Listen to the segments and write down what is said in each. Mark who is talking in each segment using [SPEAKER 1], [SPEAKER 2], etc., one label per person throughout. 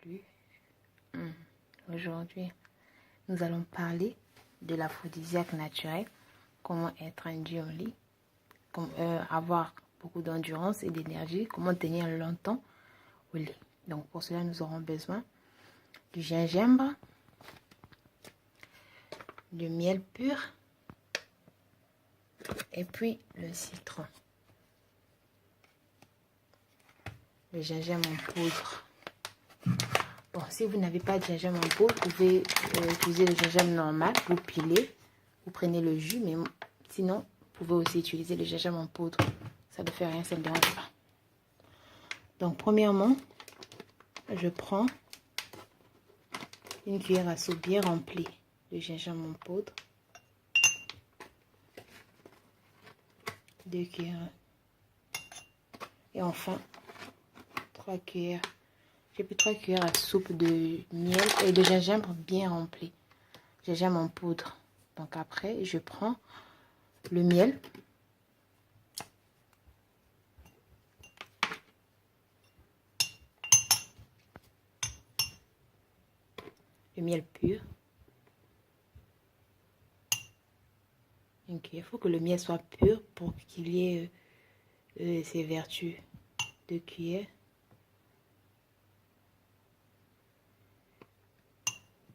[SPEAKER 1] aujourd'hui. Aujourd'hui, nous allons parler de l'aphrodisiaque naturel, comment être induit en lit, avoir beaucoup d'endurance et d'énergie, comment tenir longtemps au lit. Donc pour cela, nous aurons besoin du gingembre, du miel pur et puis le citron. Le gingembre en poudre. Bon, si vous n'avez pas de gingembre en poudre, vous pouvez utiliser le gingembre normal, vous pilez, vous prenez le jus, mais sinon, vous pouvez aussi utiliser le gingembre en poudre. Ça ne fait rien, ça ne dérange pas. Donc, premièrement, je prends une cuillère à soupe bien remplie de gingembre en poudre. 2 cuillères. Et enfin, 3 cuillères. J'ai pris 3 cuillères à soupe de miel et de gingembre bien rempli. Gingembre en poudre. Donc après, je prends le miel. Le miel pur. Une cuillère. Il faut que le miel soit pur pour qu'il y ait ses vertus. 2 cuillères.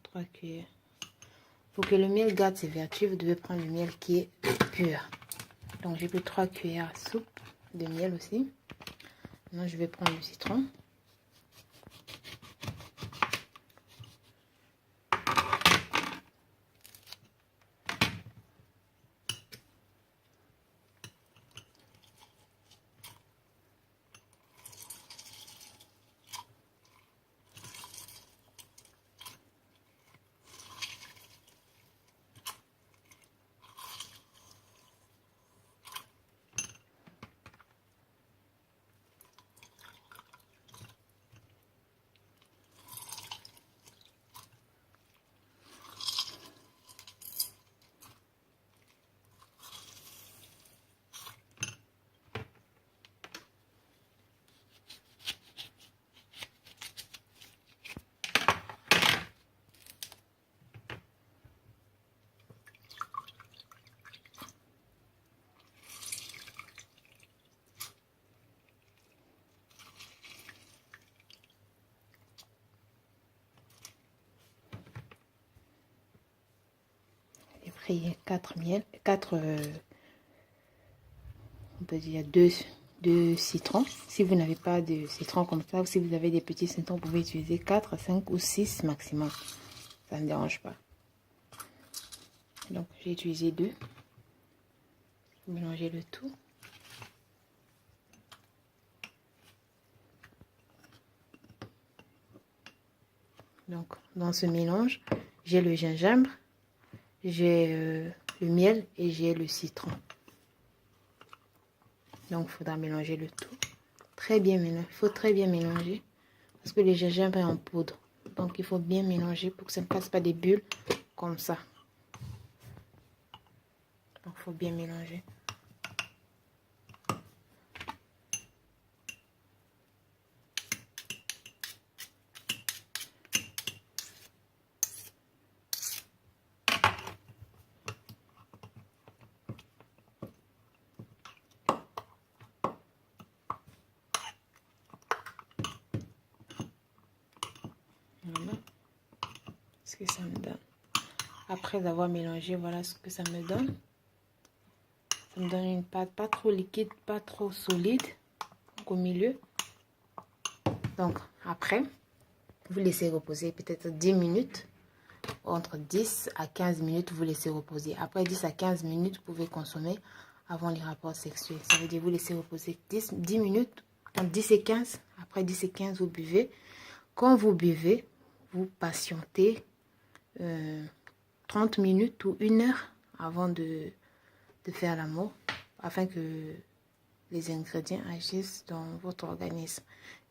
[SPEAKER 1] 3 cuillères. Pour que le miel garde ses vertus, vous devez prendre le miel qui est pur. Donc j'ai pris 3 cuillères à soupe de miel aussi. Maintenant je vais prendre le citron. J'ai pris 4 miel, 4 on peut dire 2 citrons. Si vous n'avez pas de citron comme ça, ou si vous avez des petits citrons, vous pouvez utiliser 4, 5 ou 6 maximum. Ça ne dérange pas. Donc j'ai utilisé 2. Mélanger le tout. Donc dans ce mélange, j'ai le gingembre, j'ai le miel et j'ai le citron. Donc il faudra mélanger le tout. Très bien mélanger. Il faut très bien mélanger parce que le gingembre est en poudre. Donc il faut bien mélanger pour que ça ne fasse pas des bulles comme ça. Donc il faut bien mélanger. Voilà ce que ça me donne. Après avoir mélangé, voilà ce que ça me donne. Ça me donne une pâte pas trop liquide, pas trop solide. Donc, au milieu. Donc après, vous laissez reposer peut-être 10 minutes. Entre 10 à 15 minutes, vous laissez reposer. Après 10 à 15 minutes, vous pouvez consommer avant les rapports sexuels. Ça veut dire vous laissez reposer 10 minutes, entre 10 et 15. Après 10 et 15, vous buvez. Quand vous buvez, vous patientez 30 minutes ou 1 heure avant de faire l'amour, afin que les ingrédients agissent dans votre organisme.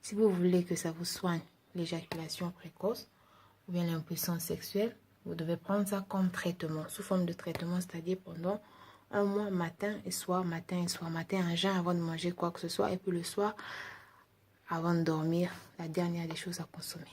[SPEAKER 1] Si vous voulez que ça vous soigne l'éjaculation précoce ou bien l'impuissance sexuelle, vous devez prendre ça comme traitement, sous forme de traitement, c'est-à-dire pendant 1 mois, matin et soir, matin à jeun avant de manger quoi que ce soit, et puis le soir, avant de dormir, la dernière des choses à consommer.